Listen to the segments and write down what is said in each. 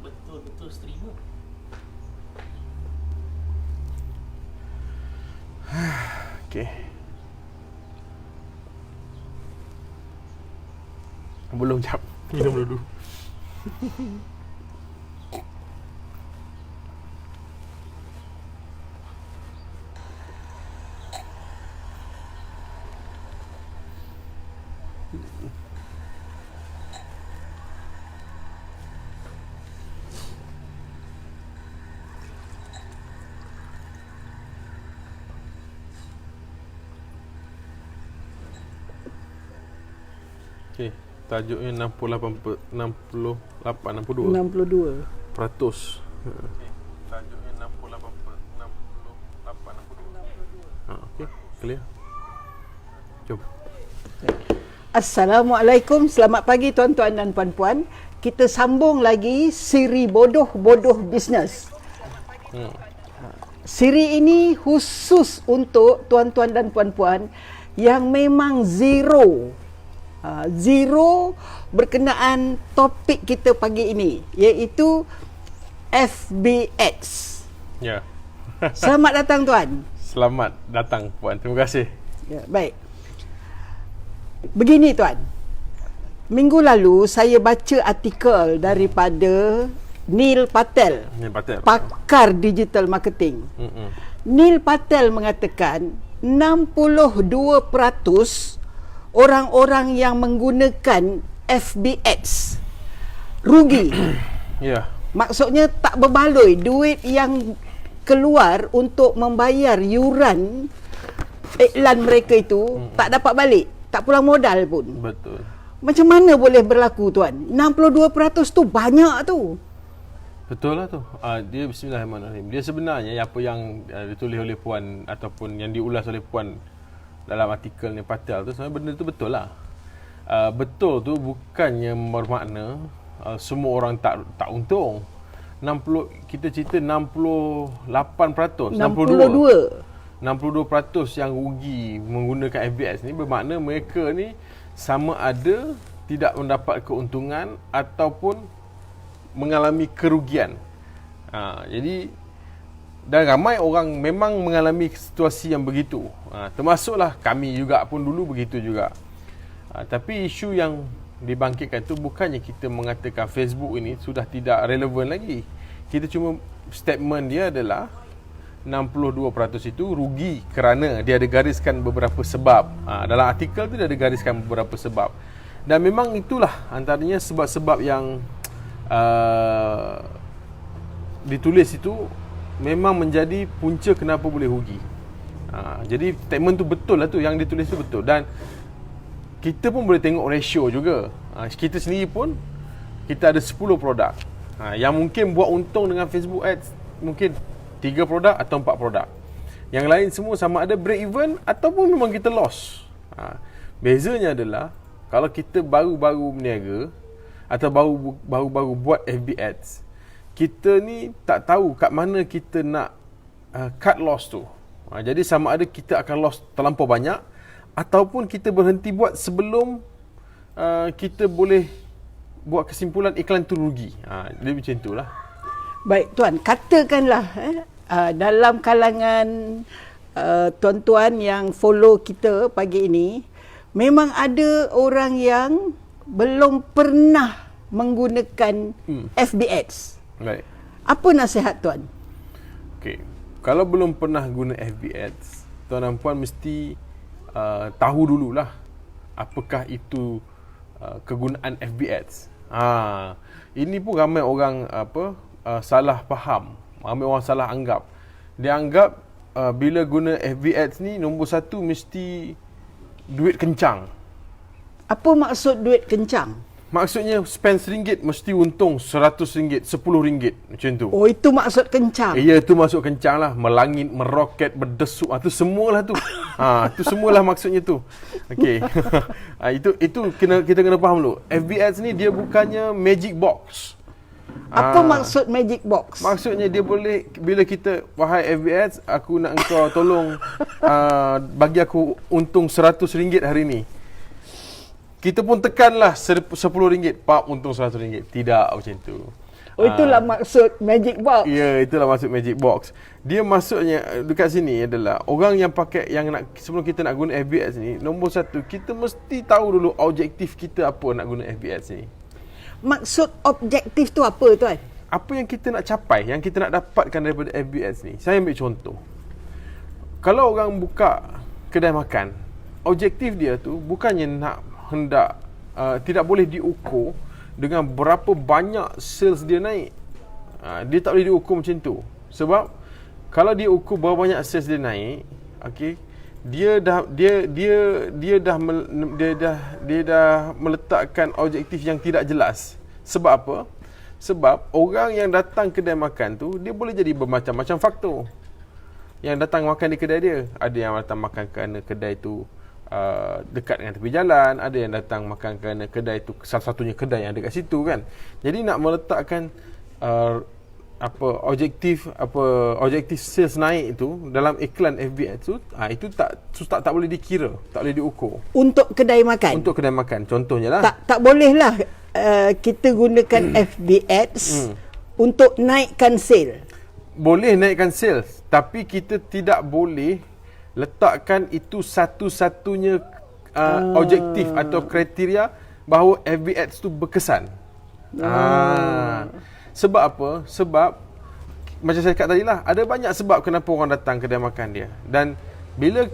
Betul-betul streamer. Okay. Belum jap. Minum dulu. Okay, tajuknya 62 peratus. Tajuknya 68. Okey, clear. Jom. Assalamualaikum, selamat pagi tuan-tuan dan puan-puan. Kita sambung lagi siri bodoh-bodoh bisnes. Siri ini khusus untuk tuan-tuan dan puan-puan yang memang zero berkenaan topik kita pagi ini, iaitu FBX. Ya. Selamat datang tuan. Selamat datang puan. Terima kasih. Ya, baik. Begini tuan. Minggu lalu saya baca artikel daripada Neil Patel, pakar digital marketing. Neil Patel mengatakan 62% orang-orang yang menggunakan FBX rugi. Ya. Maksudnya tak berbaloi duit yang keluar untuk membayar yuran iklan mereka itu tak dapat balik, tak pulang modal pun. Betul. Macam mana boleh berlaku tuan? 62% tu banyak tu. Betul lah tu. Dia bismillahirrahmanirrahim. Dia sebenarnya apa yang ditulis oleh puan ataupun yang diulas oleh puan dalam artikel ni Patel tu, sebenarnya benda tu betul lah. Betul tu bukannya bermakna semua orang tak untung. 60, kita cerita 68%, 62% yang rugi menggunakan FBX ni, bermakna mereka ni sama ada tidak mendapat keuntungan ataupun mengalami kerugian. Jadi dan ramai orang memang mengalami situasi yang begitu. Termasuklah kami juga pun dulu begitu juga. Tapi isu yang dibangkitkan tu bukannya kita mengatakan Facebook ini sudah tidak relevan lagi. Kita cuma statement dia adalah 62% itu rugi kerana dia ada gariskan beberapa sebab. Dalam artikel tu dia ada gariskan beberapa sebab. Dan memang itulah antaranya sebab-sebab yang ditulis itu memang menjadi punca kenapa boleh rugi. Jadi statement tu betul lah tu, yang ditulis tu betul. Dan kita pun boleh tengok ratio juga. Kita sendiri pun kita ada 10 produk. Yang mungkin buat untung dengan Facebook Ads mungkin 3 produk atau 4 produk. Yang lain semua sama ada break even ataupun memang kita loss. Bezanya adalah kalau kita baru-baru berniaga atau baru-baru buat FB Ads, kita ni tak tahu kat mana kita nak cut loss tu. Jadi sama ada kita akan loss terlampau banyak ataupun kita berhenti buat sebelum kita boleh buat kesimpulan iklan tu rugi. Jadi macam itulah. Baik tuan, katakanlah dalam kalangan tuan-tuan yang follow kita pagi ini, memang ada orang yang belum pernah menggunakan FBX. Baik. Apa nasihat tuan? Okey. Kalau belum pernah guna FB Ads, tuan dan puan mesti tahu dululah apakah itu kegunaan FB Ads. Ini pun ramai orang salah faham. Ramai orang salah anggap. Dia anggap bila guna FB Ads ni nombor satu mesti duit kencang. Apa maksud duit kencang? Maksudnya spend RM1 mesti untung RM100, RM10 macam tu. Oh, itu maksud kencang. Ya, itu masuk kencang lah. Melangit, meroket, berdesuk. Itu semualah tu. Itu semualah maksudnya tu. Okey. Itu kita kena faham dulu. FB Ads ni dia bukannya magic box. Apa maksud magic box? Maksudnya dia boleh, bila kita, wahai FB Ads, aku nak engkau tolong bagi aku untung RM100 hari ni. kita pun tekanlah RM10, pak untung RM100. Tidak macam tu. Oh, itulah maksud Magic Box. Ya, itulah maksud Magic Box. Dia maksudnya dekat sini adalah orang yang pakai, yang nak, sebelum kita nak guna FBX ni, nombor satu, kita mesti tahu dulu objektif kita apa nak guna FBX ni. Maksud objektif tu apa, tuan? Apa yang kita nak capai, yang kita nak dapatkan daripada FBX ni. Saya ambil contoh. Kalau orang buka kedai makan, objektif dia tu bukannya nak hendak tidak boleh diukur dengan berapa banyak sales dia naik. Dia tak boleh diukur macam tu. Sebab kalau dia ukur berapa banyak sales dia naik, okey, dia dah meletakkan objektif yang tidak jelas. Sebab apa? Sebab orang yang datang kedai makan tu, dia boleh jadi bermacam-macam faktor. Yang datang makan di kedai dia, ada yang datang makan kerana kedai tu dekat dengan tepi jalan, ada yang datang makan kerana kedai tu salah satunya kedai yang ada kat situ kan. Jadi nak meletakkan objektif sales naik itu dalam iklan FBX tu, itu tak boleh dikira, tak boleh diukur. Untuk kedai makan. Untuk kedai makan contohnya lah. Tak bolehlah kita gunakan FBX untuk naikkan sale. Boleh naikkan sales, tapi kita tidak boleh letakkan itu satu-satunya objektif atau kriteria bahawa FBX tu berkesan. Sebab apa? Sebab macam saya cakap tadi lah, ada banyak sebab kenapa orang datang kedai makan dia. Dan bila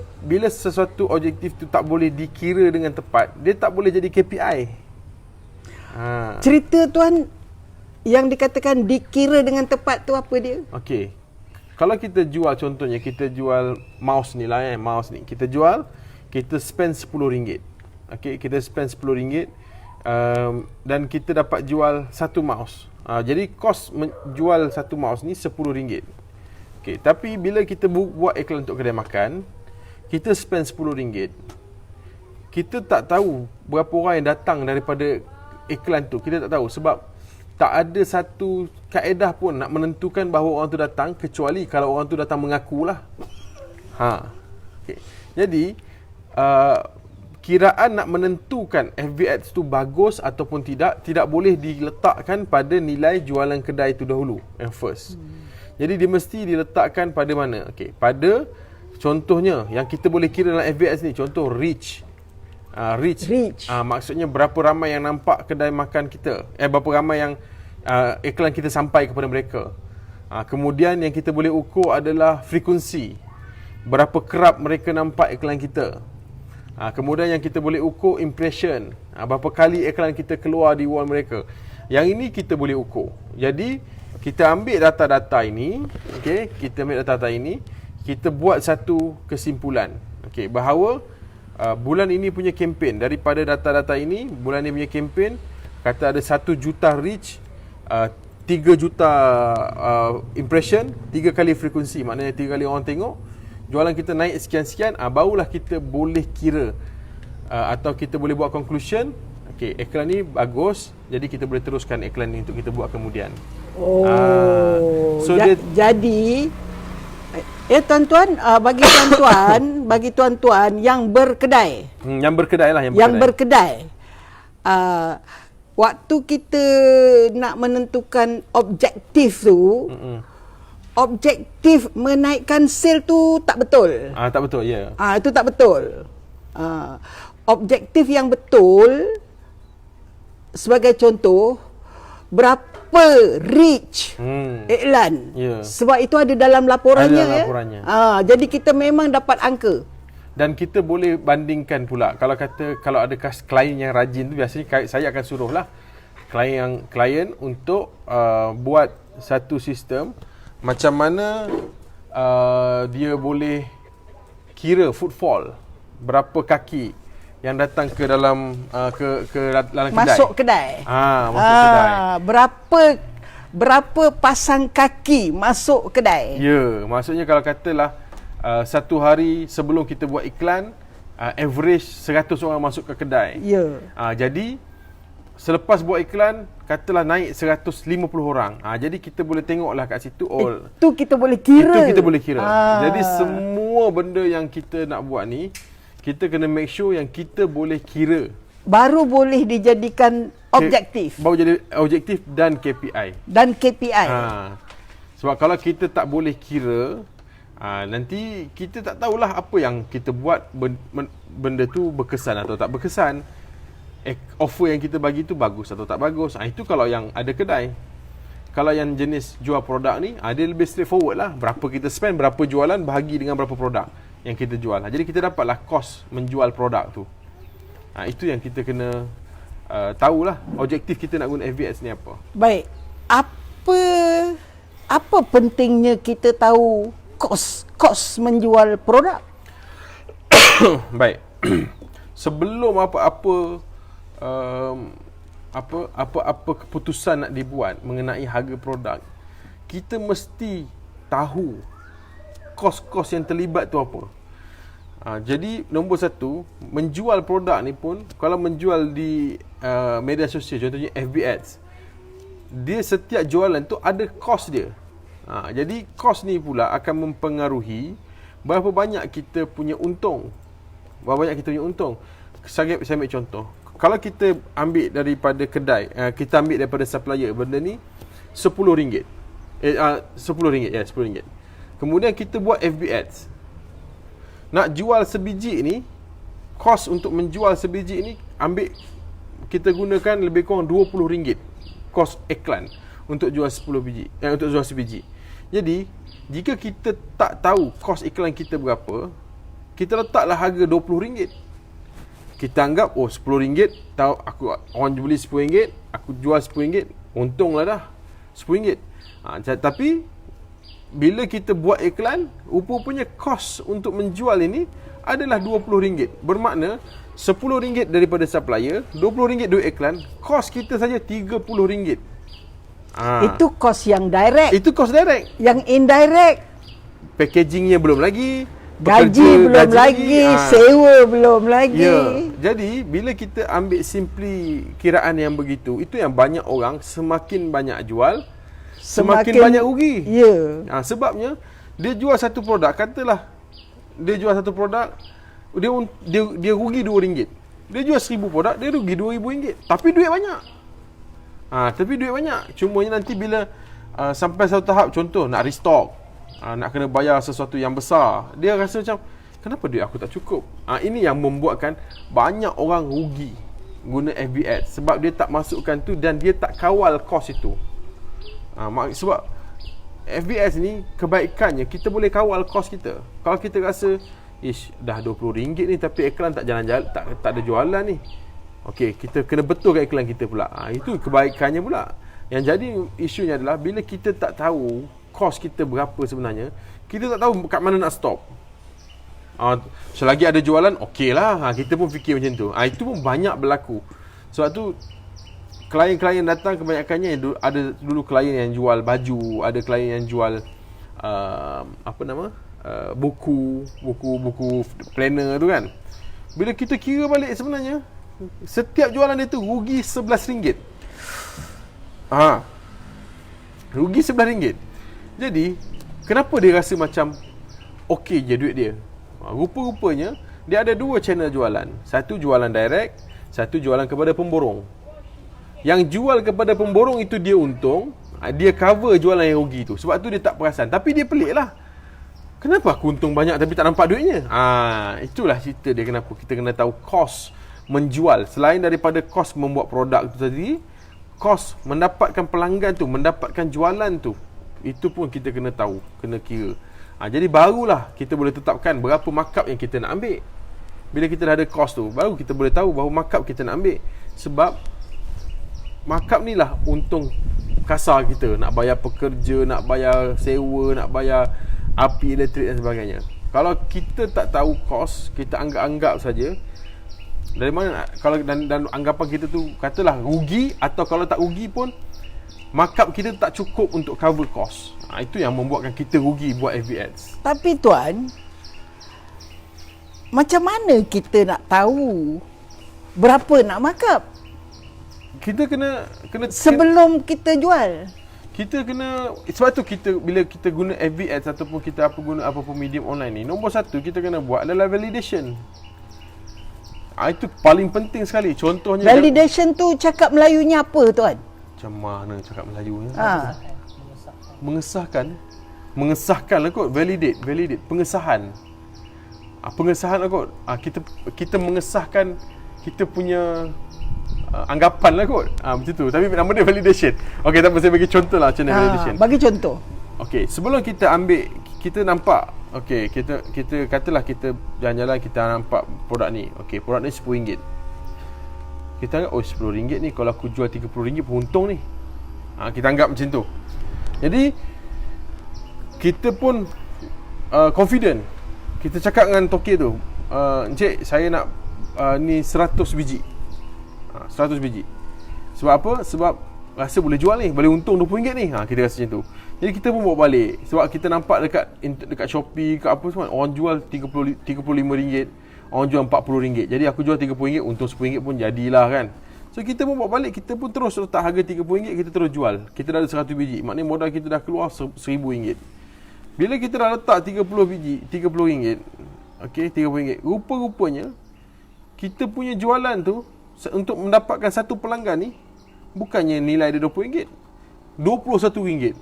sesuatu objektif tu tak boleh dikira dengan tepat, dia tak boleh jadi KPI. Cerita tuan yang dikatakan dikira dengan tepat tu apa dia? Okey. Kalau kita jual, contohnya kita jual mouse ni lah, mouse ni kita jual, kita spend RM10. Okey, kita spend RM10 dan kita dapat jual satu mouse. Jadi kos menjual satu mouse ni RM10. Okey, tapi bila kita buat iklan untuk kedai makan, kita spend RM10. Kita tak tahu berapa orang yang datang daripada iklan tu. Kita tak tahu sebab tak ada satu kaedah pun nak menentukan bahawa orang tu datang, kecuali kalau orang tu datang mengakulah. Okay. Jadi kiraan nak menentukan FBX tu bagus ataupun tidak boleh diletakkan pada nilai jualan kedai tu dahulu, yang first. Jadi dia mesti diletakkan pada mana? Okey, pada contohnya yang kita boleh kira dalam FBX ni, contoh reach. Reach. Maksudnya berapa ramai yang nampak kedai makan kita, berapa ramai yang iklan kita sampai kepada mereka. Kemudian yang kita boleh ukur adalah frekuensi, berapa kerap mereka nampak iklan kita. Kemudian yang kita boleh ukur impression, berapa kali iklan kita keluar di wall mereka. Yang ini kita boleh ukur. Jadi kita ambil data-data ini, okey, kita ambil data-data ini, kita buat satu kesimpulan, okey, bahawa bulan ini punya kempen, daripada data-data ini, bulan ini punya kempen kata ada 1 juta reach, 3 juta impression, 3 kali frekuensi, maknanya 3 kali orang tengok, jualan kita naik sekian-sekian, barulah kita boleh kira atau kita boleh buat conclusion, okey, iklan ni bagus, jadi kita boleh teruskan iklan ni untuk kita buat kemudian. Jadi tuan-tuan, bagi tuan-tuan yang berkedai. Yang berkedai lah, Waktu kita nak menentukan objektif tu, objektif menaikkan sale tu tak betul. Tak betul, ya. Itu tak betul. Objektif yang betul, sebagai contoh, berapa reach iklan. Sebab itu ada dalam laporannya. Ada laporannya. Jadi kita memang dapat angka. Dan kita boleh bandingkan pula. Kalau ada klien yang rajin tu, biasanya saya akan suruhlah klien untuk buat satu sistem macam mana dia boleh kira footfall, berapa kaki yang datang ke dalam dalam kedai. Masuk kedai. Kedai. Berapa pasang kaki masuk kedai? Ya, maksudnya kalau katalah satu hari sebelum kita buat iklan, average 100 orang masuk ke kedai. Ya. Jadi selepas buat iklan, katalah naik 150 orang. Jadi kita boleh tengoklah kat situ. Itu kita boleh kira. Jadi semua benda yang kita nak buat ni, kita kena make sure yang kita boleh kira. baru boleh dijadikan objektif Baru jadi objektif dan KPI. dan KPI. Sebab kalau kita tak boleh kira, nanti kita tak tahulah apa yang kita buat benda tu berkesan atau tak berkesan. Offer yang kita bagi tu bagus atau tak bagus. Itu kalau yang ada kedai. Kalau yang jenis jual produk ni, dia lebih straightforward lah. Berapa kita spend, berapa jualan, bahagi dengan berapa produk yang kita jual. Jadi kita dapatlah kos menjual produk tu. Itu yang kita kena tahulah objektif kita nak guna FBX ni apa. Baik. Apa pentingnya kita tahu kos menjual produk? Baik. Sebelum apa-apa keputusan nak dibuat mengenai harga produk, kita mesti tahu kos-kos yang terlibat tu apa. Jadi nombor satu, menjual produk ni pun, kalau menjual di media sosial, contohnya FB Ads, dia setiap jualan tu ada kos dia. Jadi kos ni pula akan mempengaruhi berapa banyak kita punya untung. Saya ambil contoh. Kalau kita ambil daripada kedai, kita ambil daripada supplier, benda ni RM10. RM10. Kemudian kita buat FB Ads. Nak jual sebiji ni, kos untuk menjual sebiji ni kita gunakan lebih kurang RM20 kos iklan untuk jual 10 biji, untuk jual sebiji. Jadi, jika kita tak tahu kos iklan kita berapa, kita letaklah harga RM20. Kita anggap RM10, tahu orang beli RM10, aku jual RM10, untunglah dah RM10. Tapi bila kita buat iklan, rupanya kos untuk menjual ini adalah RM20. Bermakna RM10 daripada supplier, RM20 duit iklan, kos kita saja RM30. Itu kos yang direct. Itu kos direct. Yang indirect, packagingnya belum lagi, gaji belum lagi, sewa belum lagi. Jadi bila kita ambil simply kiraan yang begitu, itu yang banyak orang semakin banyak jual, semakin banyak rugi. Sebabnya dia jual satu produk, katalah dia jual satu produk, dia rugi RM2. Dia jual 1000 produk, dia rugi RM2000. Tapi duit banyak. Cumanya nanti bila sampai satu tahap, contoh nak restock, nak kena bayar sesuatu yang besar, dia rasa macam, kenapa duit aku tak cukup? Ini yang membuatkan banyak orang rugi guna FB Ads, sebab dia tak masukkan tu dan dia tak kawal kos itu. Sebab FB Ads ni kebaikannya, kita boleh kawal kos kita. Kalau kita rasa, dah RM20 ni tapi iklan tak jalan-jalan, tak ada jualan ni, okey, kita kena betulkan iklan kita pula. Itu kebaikannya pula. Yang jadi isunya adalah bila kita tak tahu kos kita berapa sebenarnya, kita tak tahu kat mana nak stop. Selagi ada jualan, okey lah, kita pun fikir macam tu. Itu pun banyak berlaku. Sebab tu klien-klien datang kebanyakannya ada dulu klien yang jual baju, ada klien yang jual buku planner tu kan. Bila kita kira balik, sebenarnya setiap jualan dia tu rugi RM11. Rugi RM11. Jadi kenapa dia rasa macam okey je duit dia? Rupa-rupanya dia ada dua channel jualan. Satu jualan direct, satu jualan kepada pemborong. Yang jual kepada pemborong itu dia untung, dia cover jualan yang rugi tu. Sebab tu dia tak perasan. Tapi dia pelik lah, kenapa aku untung banyak tapi tak nampak duitnya? Itulah cerita dia kenapa kita kena tahu kos menjual. Selain daripada kos membuat produk tu tadi, kos mendapatkan pelanggan tu, mendapatkan jualan tu, itu pun kita kena tahu, kena kira. Jadi barulah kita boleh tetapkan berapa markup yang kita nak ambil. Bila kita dah ada kos tu, baru kita boleh tahu berapa markup kita nak ambil. Sebab markup ni lah untung kasar kita, nak bayar pekerja, nak bayar sewa, nak bayar api, elektrik dan sebagainya. Kalau kita tak tahu kos, kita anggap-anggap saja, dari mana kalau dan anggapan kita tu katalah rugi, atau kalau tak rugi pun markup kita tak cukup untuk cover kos. Itu yang membuatkan kita rugi buat FB Ads. Tapi tuan, macam mana kita nak tahu berapa nak markup? Kita kena sebelum kita jual. Kita kena, sebab tu bila kita guna FB Ads ataupun kita guna apa pun medium online ni, nombor satu kita kena buat adalah validation. Itu paling penting sekali. Contohnya Validation tu cakap Melayunya apa tuan? macam mana cakap Melayunya? Ha. Mengesahkan lah kot. Validate pengesahan. Pengesahan lah kot. Kita mengesahkan kita punya anggapan lah kot. Macam tu. Tapi nama dia validation. Okey, tak apa, saya bagi contoh lah macam mana validation. Bagi contoh. Okey, sebelum kita ambil, kita nampak, okey, kita katalah kita jalan-jalan, kita nampak produk ni. Okey, produk ni RM10. Kita anggap, oh RM10 ni kalau aku jual RM30 pun untung ni. Kita anggap macam tu. Jadi kita pun confident. Kita cakap dengan toke tu, Encik, saya nak ni 100 biji. 100 biji. Sebab apa? Sebab rasa boleh jual ni, boleh untung RM20 ni. Kita rasa macam tu. Jadi kita pun bawa balik. Sebab kita nampak dekat Shopee, kat apa semua, orang jual RM35, orang jual RM40. Jadi aku jual RM30, untung RM10 pun jadilah kan. So kita pun bawa balik, kita pun terus letak harga RM30, kita terus jual. Kita dah ada 100 biji. Maknanya modal kita dah keluar RM1,000. Bila kita dah letak 30 biji, RM30, okey, RM30. Rupa-rupanya kita punya jualan tu untuk mendapatkan satu pelanggan ni bukannya nilai dia RM20, RM21.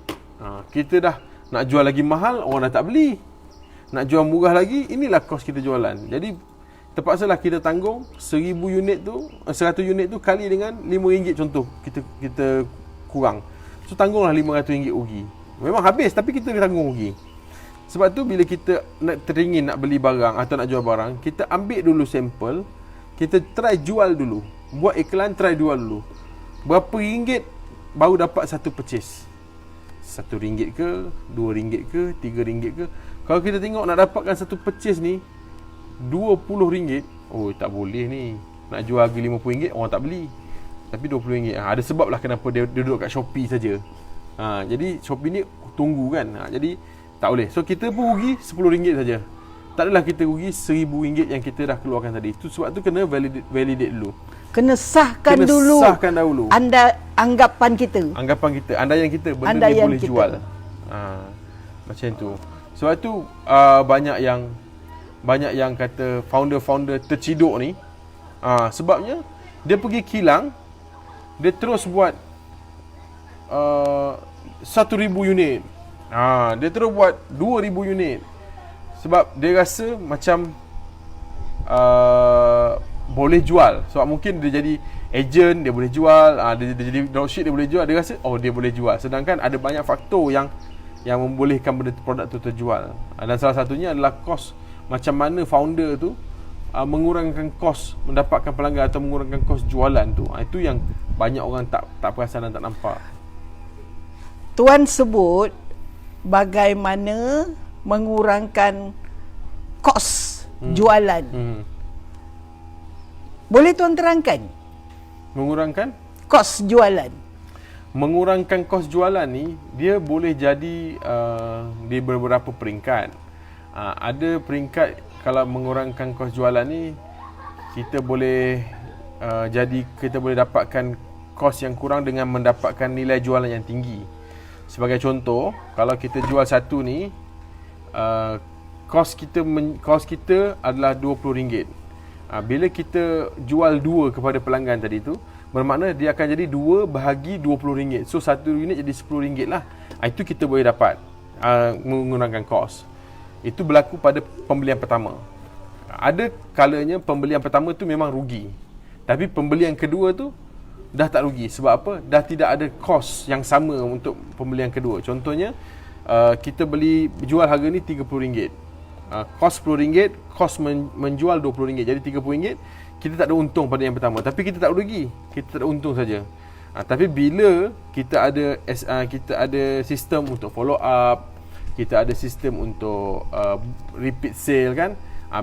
Kita dah nak jual lagi mahal, orang dah tak beli. Nak jual murah lagi, inilah kos kita jualan. Jadi terpaksalah kita tanggung 100 unit tu kali dengan RM5 contoh, kita kurang. So tanggunglah RM500 rugi. Memang habis tapi kita tanggung rugi. Sebab tu bila kita teringin nak beli barang atau nak jual barang, kita ambil dulu sampel, kita try jual dulu. Buat iklan, try jual dulu. Berapa ringgit baru dapat satu purchase? RM1 ke, RM2 ke, RM3 ke? Kalau kita tengok nak dapatkan satu purchase ni RM20, oh tak boleh ni. Nak jual harga RM50, orang tak beli. Tapi RM20. Ada sebab lah kenapa dia duduk kat Shopee saja. Jadi Shopee ni tunggu kan. Jadi tak boleh. So kita pun rugi RM10 saja. Tak adalah kita rugi RM1,000 yang kita dah keluarkan tadi. Itu sebab tu kena validate dulu. Kena sahkan dulu. Sahkan dahulu. Anggapan kita. Andaian kita benda ni boleh kita jual. Macam tu. Sebab tu banyak yang kata founder-founder terciduk ni. Sebabnya dia pergi kilang, dia terus buat 1,000 unit. Dia terus buat 2,000 unit. Sebab dia rasa macam boleh jual. Sebab mungkin dia jadi agent, dia boleh jual. Dia jadi dropship, dia boleh jual. Dia rasa dia boleh jual. Sedangkan ada banyak faktor yang membolehkan produk tu terjual. Dan salah satunya adalah kos. Macam mana founder tu mengurangkan kos mendapatkan pelanggan atau mengurangkan kos jualan tu. Itu yang banyak orang tak perasan dan tak nampak. Tuan sebut bagaimana mengurangkan kos jualan. Boleh tuan terangkan? Mengurangkan kos jualan. Mengurangkan kos jualan ni dia boleh jadi di beberapa peringkat. Ada peringkat kalau mengurangkan kos jualan ni kita boleh kita boleh dapatkan kos yang kurang dengan mendapatkan nilai jualan yang tinggi. Sebagai contoh, kalau kita jual satu ni kos kita adalah RM20. Bila kita jual 2 kepada pelanggan tadi tu, bermakna dia akan jadi 2 bahagi RM20. So satu unit jadi RM10 lah. Itu kita boleh dapat mengurangkan kos. Itu berlaku pada pembelian pertama. Ada kalanya pembelian pertama tu memang rugi. Tapi pembelian kedua tu dah tak rugi. Sebab apa? Dah tidak ada kos yang sama untuk pembelian kedua. Contohnya kita jual harga ni RM30. Kos RM10, kos menjual RM20. Jadi RM30. Kita tak ada untung pada yang pertama. Tapi kita tak rugi. Kita tak ada untung saja. Tapi bila kita ada sistem untuk follow up, kita ada sistem untuk repeat sale kan.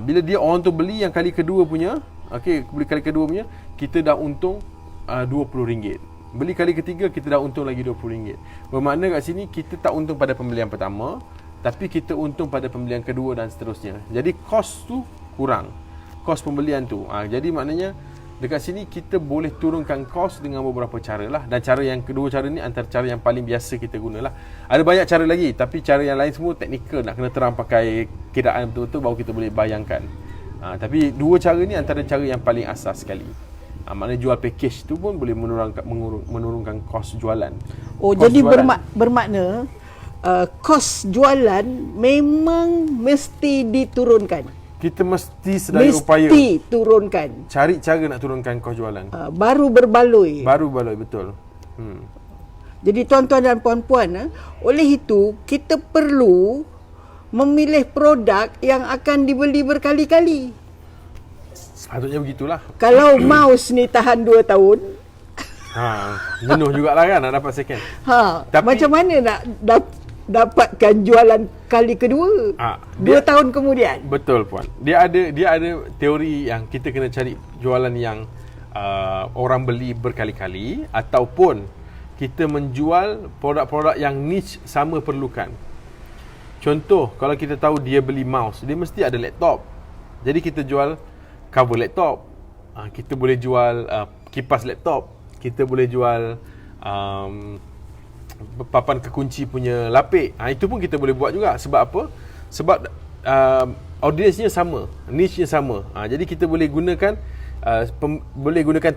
Bila dia orang tu beli yang kali kedua punya, beli kali kedua punya, kita dah untung RM20. Beli kali ketiga, kita dah untung lagi RM20. Bermakna kat sini kita tak untung pada pembelian pertama, tapi kita untung pada pembelian kedua dan seterusnya. Jadi kos tu kurang, kos pembelian tu. Jadi maknanya dekat sini kita boleh turunkan kos dengan beberapa cara lah. Dan kedua cara ni antara cara yang paling biasa kita gunalah. Ada banyak cara lagi, tapi cara yang lain semua teknikal, nak kena terang pakai kiraan betul-betul baru kita boleh bayangkan. Tapi dua cara ni antara cara yang paling asas sekali. Maknanya jual package tu pun boleh menurunkan kos jualan. Oh, kos jadi jualan. bermakna kos jualan memang mesti diturunkan. Kita mesti sedaya upaya Mesti turunkan. cari cara nak turunkan kos jualan. Baru berbaloi. Baru baloi, betul. Jadi tuan-tuan dan puan-puan, oleh itu kita perlu memilih produk yang akan dibeli berkali-kali. Sepatutnya begitulah. Kalau mouse ni tahan 2 tahun, Jenuh jugalah kan nak dapat second. macam mana nak dapatkan jualan kali kedua? 2 tahun kemudian. Betul puan. Dia ada teori yang kita kena cari jualan yang orang beli berkali-kali, ataupun kita menjual produk-produk yang niche sama perlukan. Contoh, kalau kita tahu dia beli mouse, dia mesti ada laptop. Jadi kita jual cover laptop. Kita boleh jual kipas laptop. Kita boleh jual papan kekunci punya lapik. Itu pun kita boleh buat juga. Sebab apa? Sebab audiensnya sama, niche-nya sama. Jadi kita boleh gunakan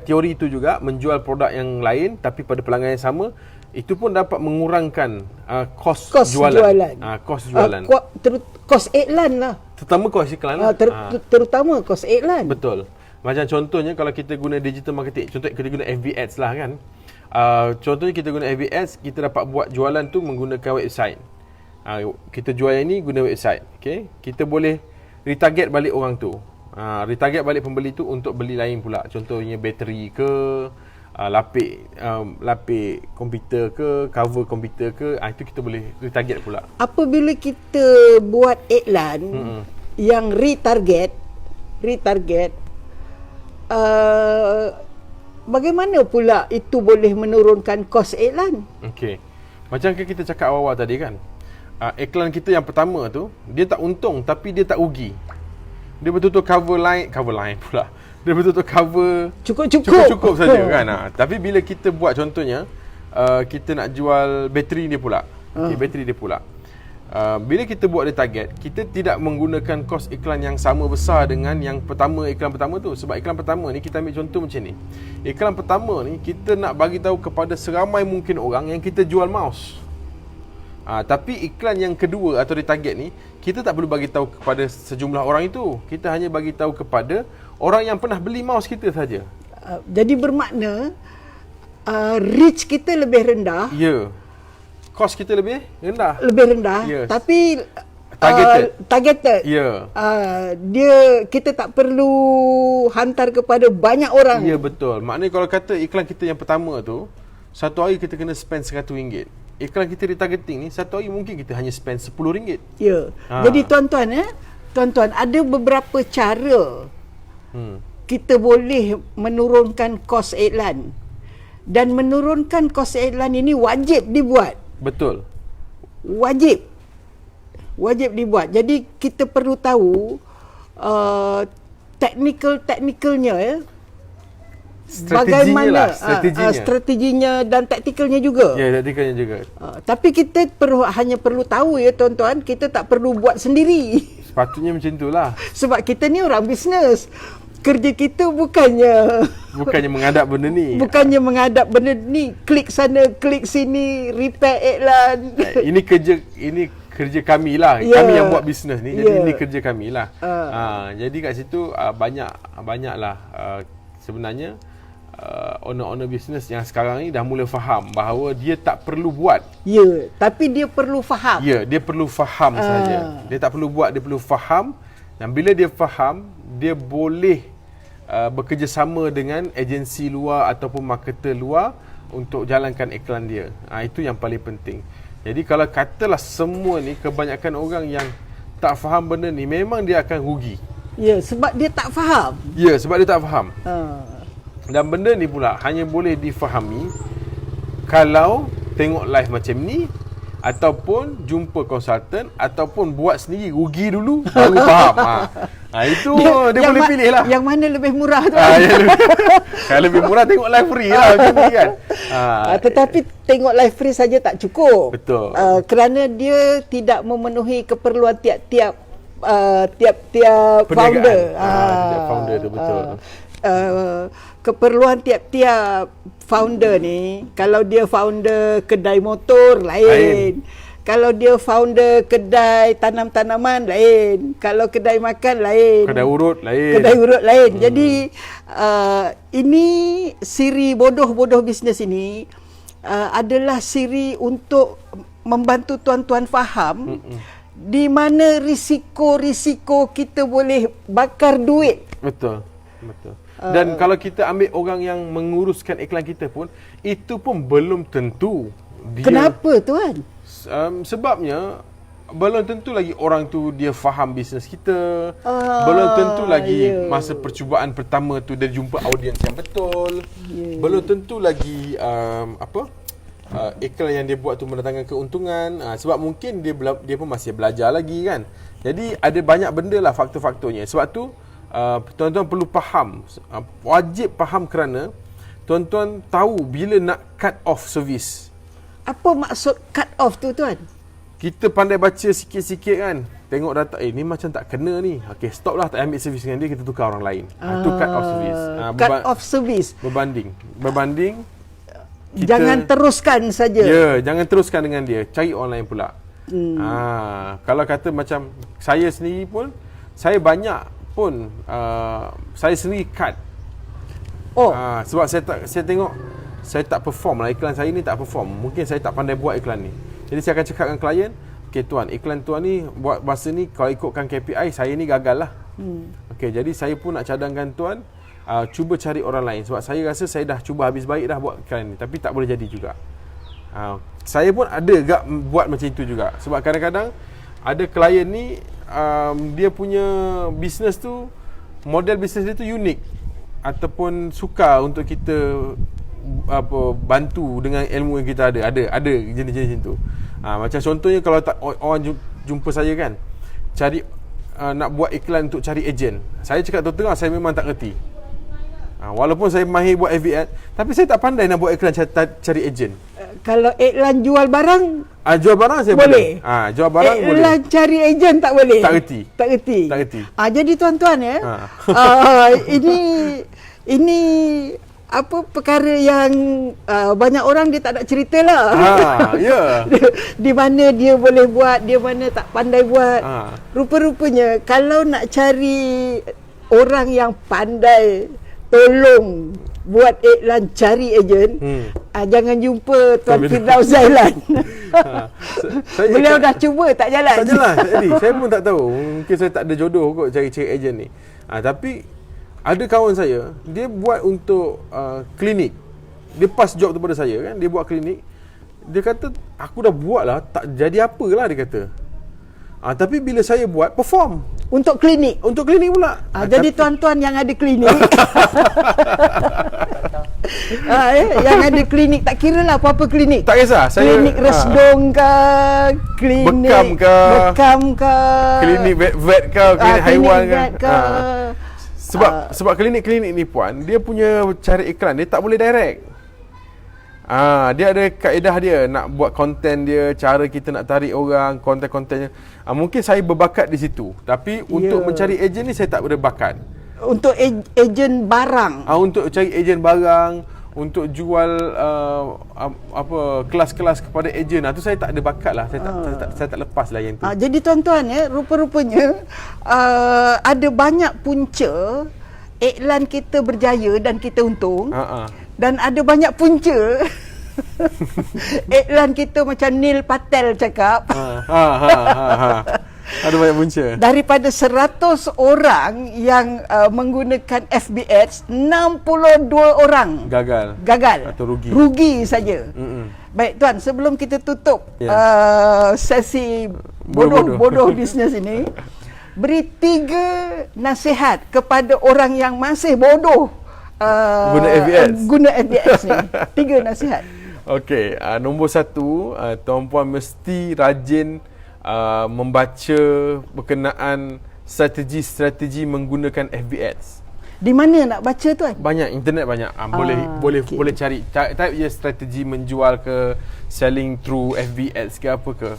teori itu juga, menjual produk yang lain tapi pada pelanggan yang sama. Itu pun dapat mengurangkan kos jualan. Kos jualan. Kos iklan lah. Terutama kos iklan lah. Terutama kos iklan. Betul. Macam contohnya kalau kita guna digital marketing, contoh kita guna FB Ads lah kan. Contohnya kita guna FB Ads, kita dapat buat jualan tu menggunakan website. Kita jual yang ni guna website. Okay? Kita boleh retarget balik orang tu. Retarget balik pembeli tu untuk beli lain pula. Contohnya bateri ke, lapik komputer ke, cover komputer ke, itu kita boleh retarget pula. Apabila kita buat iklan yang retarget, bagaimana pula itu boleh menurunkan kos iklan? Okey. Macam kita cakap awal-awal tadi kan. Iklan kita yang pertama tu, dia tak untung tapi dia tak rugi. Dia betul-betul cover line pula. Dia betul-betul cover cukup saja kan. Tapi bila kita buat contohnya, kita nak jual bateri dia pula. Bateri dia pula. Bila kita buat dia target, kita tidak menggunakan kos iklan yang sama besar dengan yang iklan pertama tu. Sebab iklan pertama ni, kita ambil contoh macam ni. Iklan pertama ni kita nak bagi tahu kepada seramai mungkin orang yang kita jual mouse. Tapi iklan yang kedua atau retarget ni, kita tak perlu bagi tahu kepada sejumlah orang itu. Kita hanya bagi tahu kepada orang yang pernah beli mouse kita saja. Jadi bermakna reach kita lebih rendah. Ya. Kos kita lebih rendah. Yes. Tapi targeted. Ya. Kita tak perlu hantar kepada banyak orang. Ya, betul. Maknanya kalau kata iklan kita yang pertama tu, satu hari kita kena spend RM100. Iklan kita retargeting ni, satu hari mungkin kita hanya spend RM10. Ya. Jadi tuan-tuan, ada beberapa cara kita boleh menurunkan kos iklan. Dan menurunkan kos iklan ini wajib dibuat. Betul. Wajib dibuat. Jadi kita perlu tahu teknikalnya, bagaimana strateginya dan taktikalnya juga. Ya, taktikalnya juga. Tapi kita hanya perlu tahu ya tuan-tuan, kita tak perlu buat sendiri. Sepatutnya macam itulah. Sebab kita ni orang bisnes. Kerja kita bukannya menghadap benda ni. Bukannya menghadap benda ni, klik sana, klik sini, repair iklan. Ini kerja kami lah. Kami yang buat bisnes ni. Jadi ini kerja kami lah. Jadi kat situ banyaklah sebenarnya owner-owner bisnes yang sekarang ni dah mula faham bahawa dia tak perlu buat. Ya, tapi dia perlu faham. Ya, dia perlu faham saja. Dia tak perlu buat, dia perlu faham. Dan bila dia faham, dia boleh bekerjasama dengan agensi luar ataupun marketer luar untuk jalankan iklan dia. Itu yang paling penting. Jadi kalau katalah semua ni, kebanyakan orang yang tak faham benda ni, memang dia akan rugi. Ya, sebab dia tak faham. Ya, sebab dia tak faham. Dan benda ni pula hanya boleh difahami kalau tengok live macam ni, ataupun jumpa konsultan, ataupun buat sendiri, rugi dulu baru faham. Itu dia boleh pilih lah. Yang mana lebih murah tu. Kalau lebih murah tengok live free lah macam ni kan. Tetapi tengok live free saja tak cukup. Betul. Kerana dia tidak memenuhi keperluan tiap-tiap tiap-tiap Perniagaan. founder. Tiap founder tu betul. Keperluan tiap-tiap founder ni, kalau dia founder kedai motor lain. Kalau dia founder kedai tanam-tanaman lain. Kalau kedai makan lain. Kedai urut lain. Jadi ini siri bodoh-bodoh bisnes ini adalah siri untuk membantu tuan-tuan faham di mana risiko-risiko kita boleh bakar duit. Betul. Dan kalau kita ambil orang yang menguruskan iklan kita pun, itu pun belum tentu dia. Kenapa tuan? Sebabnya belum tentu lagi orang tu dia faham bisnes kita. Belum tentu lagi masa percubaan pertama tu dia jumpa audiens yang betul. Belum tentu lagi iklan yang dia buat tu mendatangkan keuntungan. Sebab mungkin dia pun masih belajar lagi kan. Jadi ada banyak benda lah faktor-faktornya. Sebab tu tuan-tuan perlu faham, wajib faham, kerana tuan-tuan tahu bila nak cut off servis. Apa maksud cut off tu tuan? Kita pandai baca sikit-sikit kan. Tengok data, ni macam tak kena ni. Okey, stop lah, tak ambil servis dengan dia, kita tukar orang lain. Itu cut off servis. Cut off servis. Berbanding Jangan teruskan saja. Ya, jangan teruskan dengan dia. Cari orang lain pula. Kalau kata macam saya sendiri pun, saya banyak pun saya sendiri cut. Sebab saya tengok saya tak perform lah, iklan saya ni tak perform. Mungkin saya tak pandai buat iklan ni. Jadi saya akan cakap dengan klien, okey tuan, iklan tuan ni buat masa ni kalau ikutkan KPI saya ni gagal lah. Okey, jadi saya pun nak cadangkan tuan cuba cari orang lain. Sebab saya rasa saya dah cuba habis baik dah buat iklan ni, tapi tak boleh jadi juga. Saya pun ada gak buat macam itu juga. Sebab kadang-kadang ada klien ni dia punya bisnes tu, model bisnes dia tu unik, ataupun suka untuk kita bantu dengan ilmu yang kita ada jenis-jenis tu. Macam contohnya kalau orang jumpa saya kan, cari nak buat iklan untuk cari ejen, saya cakap terus saya memang tak reti. Walaupun saya mahir buat FB ad, tapi saya tak pandai nak buat iklan cari ejen. Kalau iklan jual barang, jual barang saya boleh. Jual barang boleh. Iklan cari ejen tak boleh. Tak reti. Jadi tuan-tuan ini apa perkara yang banyak orang dia tak nak cerita lah. Di mana dia boleh buat, dia mana tak pandai buat. Rupa-rupanya kalau nak cari orang yang pandai tolong buat iklan cari ejen, jangan jumpa Tuan Firdaus Zailan. Beliau dah cuba tak jalan. Tak jalan. Jadi saya pun tak tahu, mungkin saya tak ada jodoh kot cari ejen ni. Tapi ada kawan saya, dia buat untuk klinik. Dia pass job tu pada saya kan, dia buat klinik. Dia kata, aku dah buat lah, tak jadi apalah dia kata. Tapi bila saya buat, perform. Untuk klinik pula. Jadi tuan-tuan yang ada klinik yang ada klinik, tak kira lah apa-apa klinik. Tak kisah, saya klinik resdung ke, klinik bekam ke, klinik vet ke, klinik haiwan ke. Sebab klinik-klinik ni puan, dia punya cara iklan dia tak boleh direct. Dia ada kaedah dia nak buat konten dia, cara kita nak tarik orang, konten-kontennya. Mungkin saya berbakat di situ, tapi untuk mencari ejen ni saya tak berbakat. Untuk ejen barang. Untuk cari ejen barang, untuk jual kelas-kelas kepada ejen, tu saya tak ada bakat lah. Saya tak lepas lah yang tu. Jadi tuan-tuan rupa-rupanya ada banyak punca iklan kita berjaya dan kita untung. Dan ada banyak punca iklan kita macam Neil Patel cakap. Ada banyak punca. Daripada 100 orang yang menggunakan FB Ads, 62 orang gagal atau rugi saja. Baik tuan, sebelum kita tutup sesi bodoh bisnes ini, beri 3 nasihat kepada orang yang masih bodoh guna FB Ads ni. 3 nasihat. Okey, nombor 1, tuan-puan mesti rajin membaca berkenaan strategi menggunakan FB Ads. Di mana nak baca tuan? Banyak, internet banyak. Boleh cari. Type je strategi menjual ke, selling through FB Ads ke apa ke.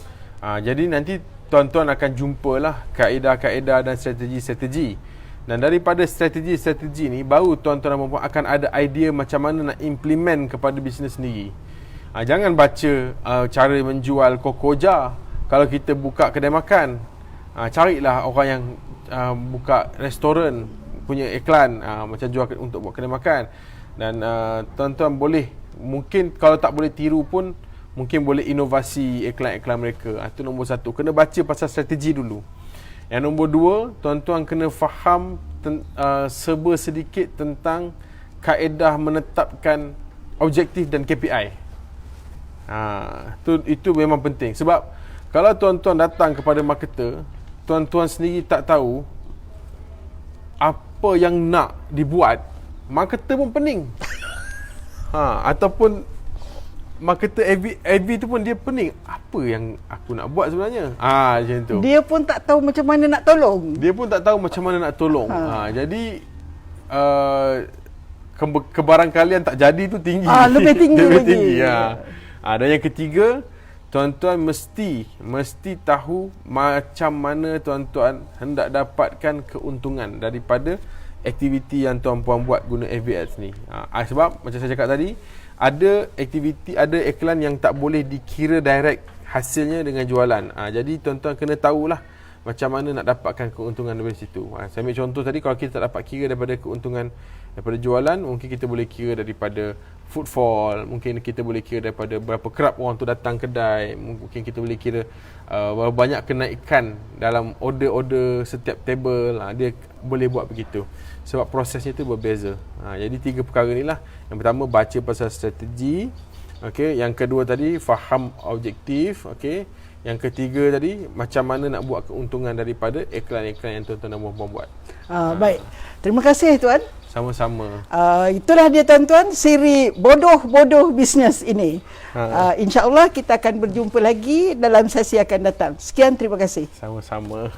Jadi nanti tuan-tuan akan jumpalah kaedah-kaedah dan strategi-strategi. Dan daripada strategi-strategi ni, baru tuan-tuan dan puan-puan akan ada idea macam mana nak implement kepada bisnes sendiri. Jangan baca cara menjual kokoja kalau kita buka kedai makan. Carilah orang yang buka restoran punya iklan, macam jual untuk buat kedai makan. Dan tuan-tuan boleh, mungkin kalau tak boleh tiru pun, mungkin boleh inovasi iklan-iklan mereka. Itu nombor satu. Kena baca pasal strategi dulu. Yang nombor dua, tuan-tuan kena faham serba sedikit tentang kaedah menetapkan objektif dan KPI. Itu memang penting. Sebab kalau tuan-tuan datang kepada marketer, tuan-tuan sendiri tak tahu apa yang nak dibuat, marketer pun pening. Ataupun marketer AV tu pun dia pening. Apa yang aku nak buat sebenarnya? Macam tu. Dia pun tak tahu macam mana nak tolong. Jadi kebarangkalian tak jadi tu tinggi. Lebih tinggi lagi. Dan yang ketiga, tuan-tuan mesti tahu macam mana tuan-tuan hendak dapatkan keuntungan daripada aktiviti yang tuan-puan buat guna AV Ads ni. Sebab macam saya cakap tadi, ada aktiviti, ada iklan yang tak boleh dikira direct hasilnya dengan jualan. Jadi tuan-tuan kena tahulah macam mana nak dapatkan keuntungan dari situ. Saya ambil contoh tadi, kalau kita tak dapat kira daripada keuntungan daripada jualan, mungkin kita boleh kira daripada footfall, mungkin kita boleh kira daripada berapa kerap orang tu datang kedai, mungkin kita boleh kira berapa banyak kenaikan dalam order-order setiap table. Dia boleh buat begitu. Sebab prosesnya tu berbeza. Jadi 3 perkara ni lah. Yang pertama, baca pasal strategi. Okay. Yang kedua tadi, faham objektif. Okay. Yang ketiga tadi, macam mana nak buat keuntungan daripada iklan-iklan yang tuan-tuan dan puan-puan buat. Baik. Terima kasih tuan. Sama-sama. Itulah dia tuan-tuan, siri bodoh-bodoh bisnes ini. InsyaAllah kita akan berjumpa lagi dalam sesi akan datang. Sekian, terima kasih. Sama-sama.